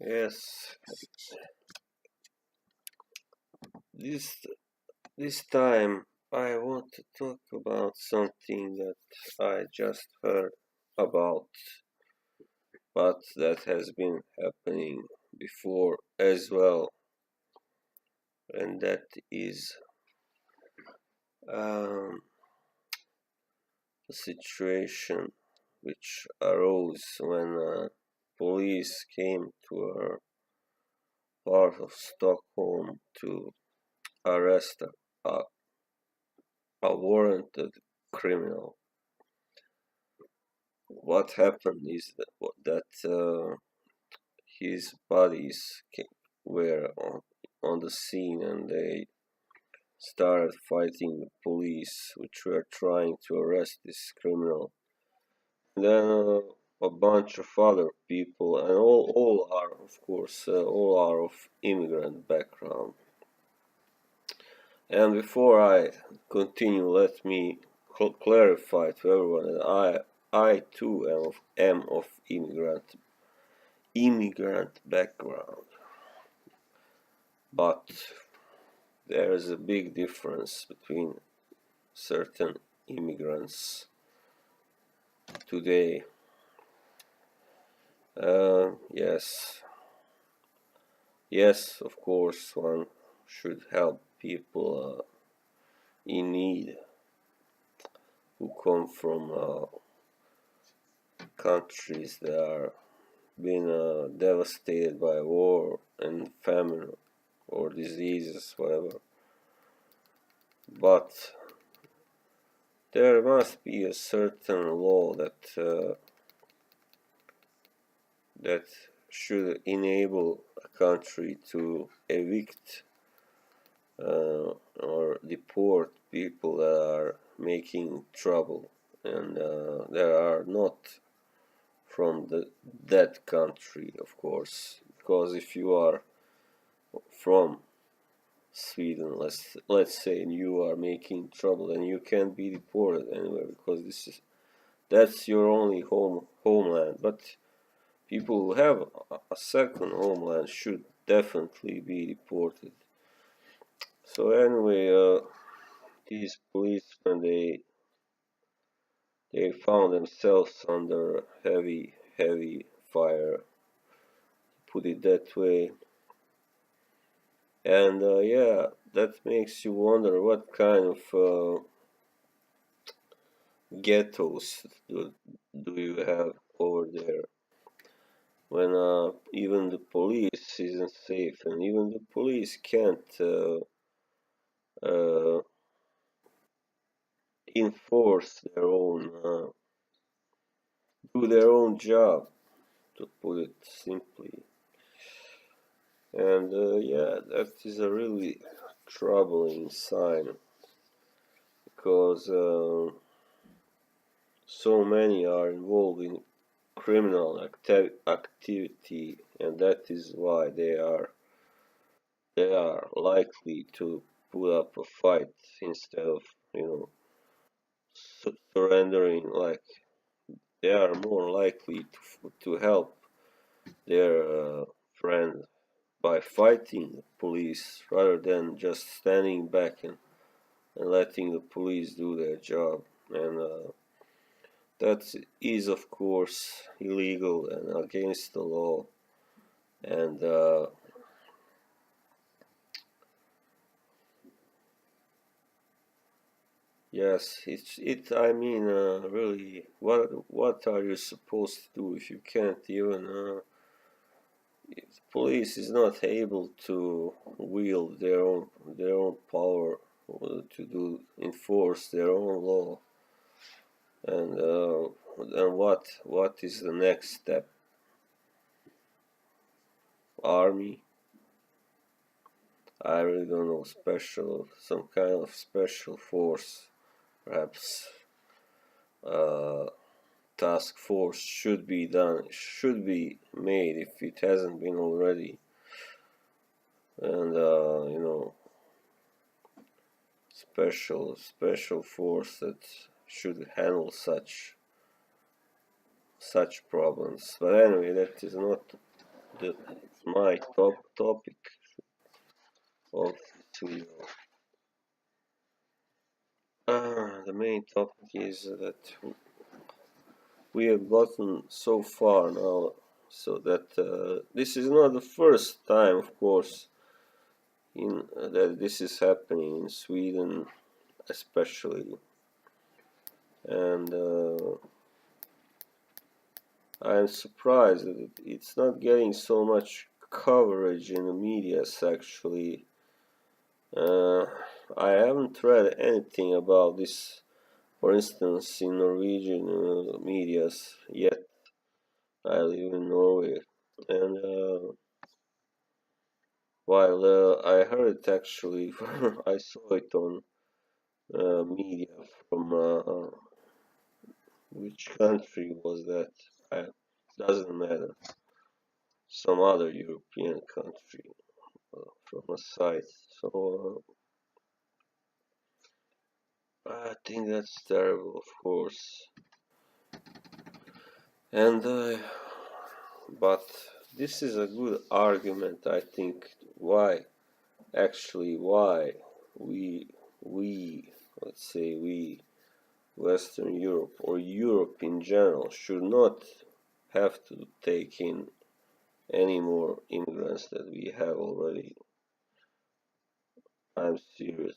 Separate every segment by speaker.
Speaker 1: Yes, this this time I want to talk about something that I just heard about, but that has been happening before as well, and that is um, a situation which arose when police came to a part of Stockholm to arrest a, a warranted criminal. What happened is that his bodies were on the scene and they started fighting the police, which were trying to arrest this criminal. Then a bunch of other people, and all are, of course, all are of immigrant background. And before I continue, let me clarify to everyone that I too am of immigrant background, but there is a big difference between certain immigrants today. Yes, of course, one should help people in need who come from countries that are being devastated by war and famine or diseases, whatever. But there must be a certain law that should enable a country to evict or deport people that are making trouble and that are not from that country, of course. Because if you are from Sweden, let's say, and you are making trouble, then you can't be deported anywhere because that's your only homeland. But people who have a second homeland should definitely be deported. So anyway, these policemen they found themselves under heavy fire, put it that way. And yeah, that makes you wonder what kind of ghettos do you have over there when even the police isn't safe and even the police can't uh, enforce their own do their own job, to put it simply. And yeah, that is a really troubling sign because so many are involved in criminal activity, and that is why they are likely to put up a fight instead of you know surrendering. Like they are more likely to help their friend by fighting the police rather than just standing back and letting the police do their job. And that is, of course, illegal and against the law. And yes, I mean, really, what are you supposed to do if you can't even? If the police is not able to wield their own power to enforce their own law, and what is the next step? Army? I really don't know. Some kind of special force, perhaps. Uh, Task force should be made if it hasn't been already, and special force that should handle such problems. But anyway, that is not my top topic of this video. The main topic is that we have gotten so far now, so that this is not the first time, of course, in that this is happening in Sweden, especially, and I'm surprised that it's not getting so much coverage in the media. Actually, uh, I haven't read anything about this, for instance, in Norwegian medias yet. I live in Norway, and while I heard it actually, I saw it on media from which country was that? Doesn't matter. Some other European country from a site. So I think that's terrible, of course. And but this is a good argument, I think. Why we let's say we Western Europe or Europe in general should not have to take in any more immigrants that we have already. I'm serious,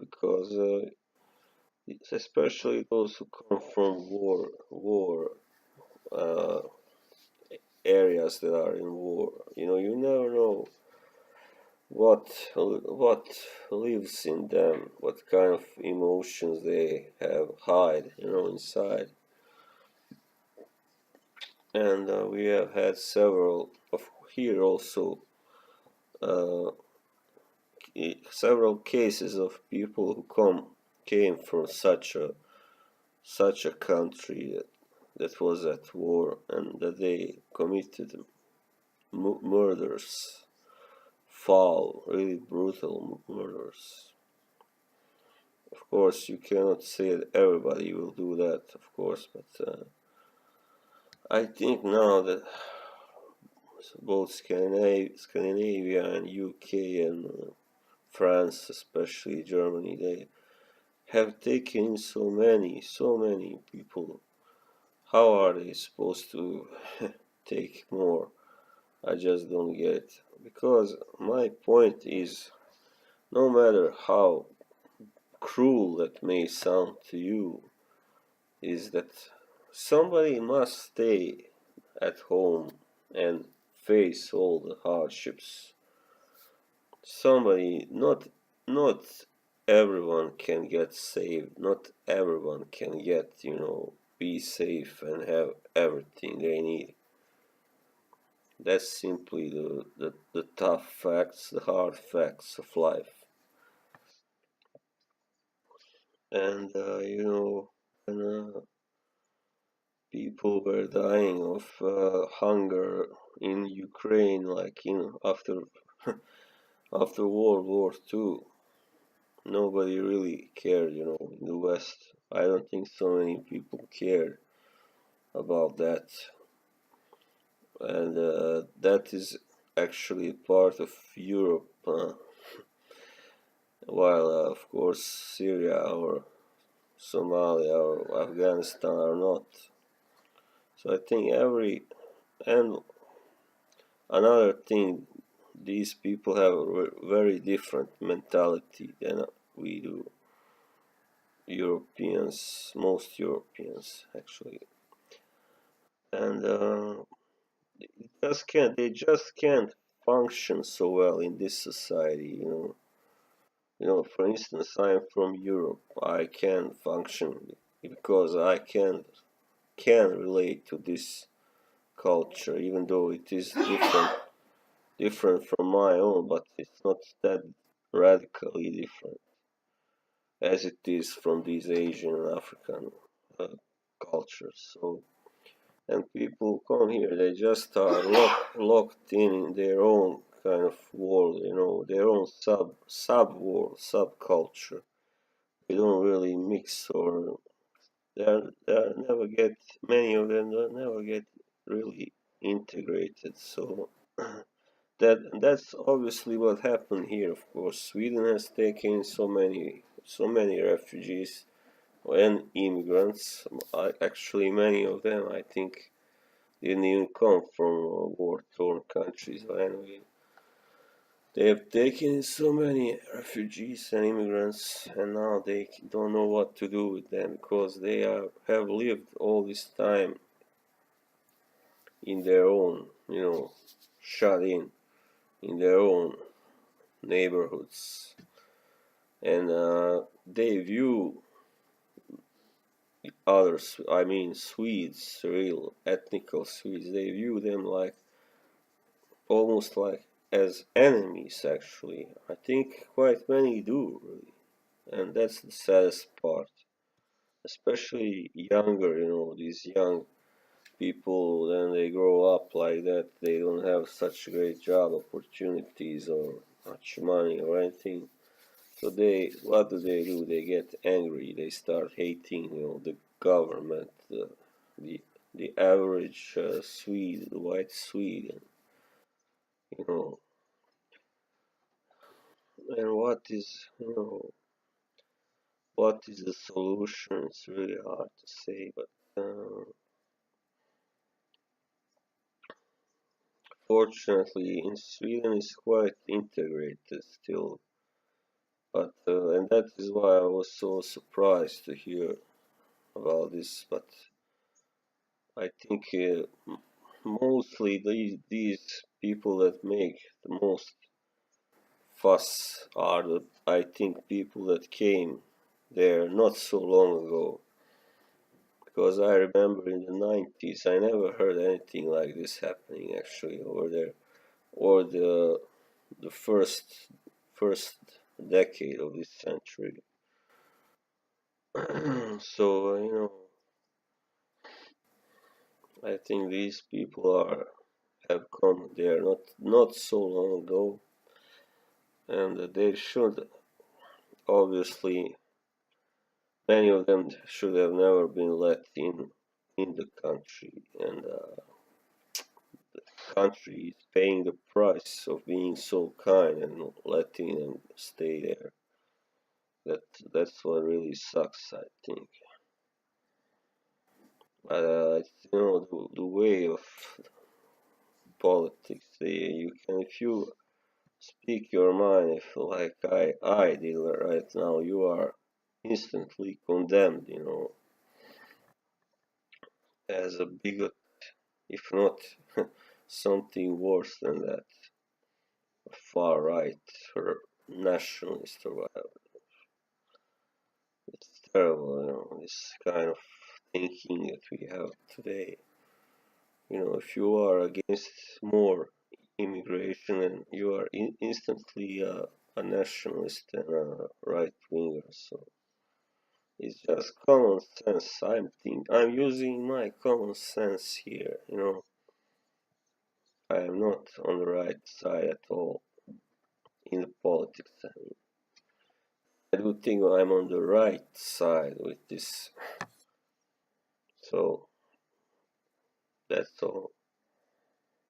Speaker 1: because especially those who come from war uh, areas that are in war. You never know what lives in them, what kind of emotions they have hide, inside. And we have had several of here also uh, several cases of people who came from such a country that was at war and that they committed murders, foul, really brutal murders. Of course, you cannot say that everybody will do that, of course, but I think now that both Scandinavia and UK and France, especially Germany, they have taken in so many people. How are they supposed to take more? I just don't get it. Because my point is, no matter how cruel that may sound to you, is that somebody must stay at home and face all the hardships. Somebody, not everyone can get saved. Not everyone can get, be safe and have everything they need. That's simply the tough facts, the hard facts of life. And when people were dying of hunger in Ukraine, like after World War II, nobody really cared, in the West. I don't think so many people cared about that, and that is actually part of Europe, while of course Syria or Somalia or Afghanistan are not. So I think and another thing, these people have a very different mentality than we do. Europeans, most Europeans actually, and they just can't function so well in this society. For instance, I'm from Europe. I can function because I can relate to this culture, even though it is different from my own, but it's not that radically different as it is from these Asian and African uh, cultures. So, and people come here, they just are locked in their own kind of world, their own sub world, subculture. They don't really mix, or they never get many of them never get really integrated. So that's obviously what happened here. Of course, Sweden has taken so many refugees and immigrants. Actually, many of them, I think, didn't even come from war-torn countries. But anyway, they have taken so many refugees and immigrants, and now they don't know what to do with them because have lived all this time in their own, shut in their own neighborhoods, and they view others, I mean Swedes, real ethnical Swedes, they view them like almost like as enemies. Actually, I think quite many do really, and that's the saddest part. Especially younger, these young people, then they grow up like that. They don't have such great job opportunities or much money or anything. So what do? They get angry. They start hating, the government, the the average Swede, white Swede, you know. And what is the solution? It's really hard to say, but fortunately, in Sweden, it's quite integrated still. But and that is why I was so surprised to hear about this. But I think mostly these people that make the most fuss are I think people that came there not so long ago. Because I remember in the 90s, I never heard anything like this happening actually over there, or the first decade of this century. So I think these people have come there not so long ago, and they should obviously many of them should have never been let in the country, and the country is paying the price of being so kind and letting them stay there. That's what really sucks, I think. But the way of politics, you can if you speak your mind, if like I did right now, you are instantly condemned, as a bigot, if not something worse than that, a far right or nationalist or whatever. It's terrible, this kind of thinking that we have today. If you are against more immigration, and you are instantly a nationalist and a right winger. So it's just common sense. I'm using my common sense here. I am not on the right side at all in the politics. I do think I'm on the right side with this. So that's all.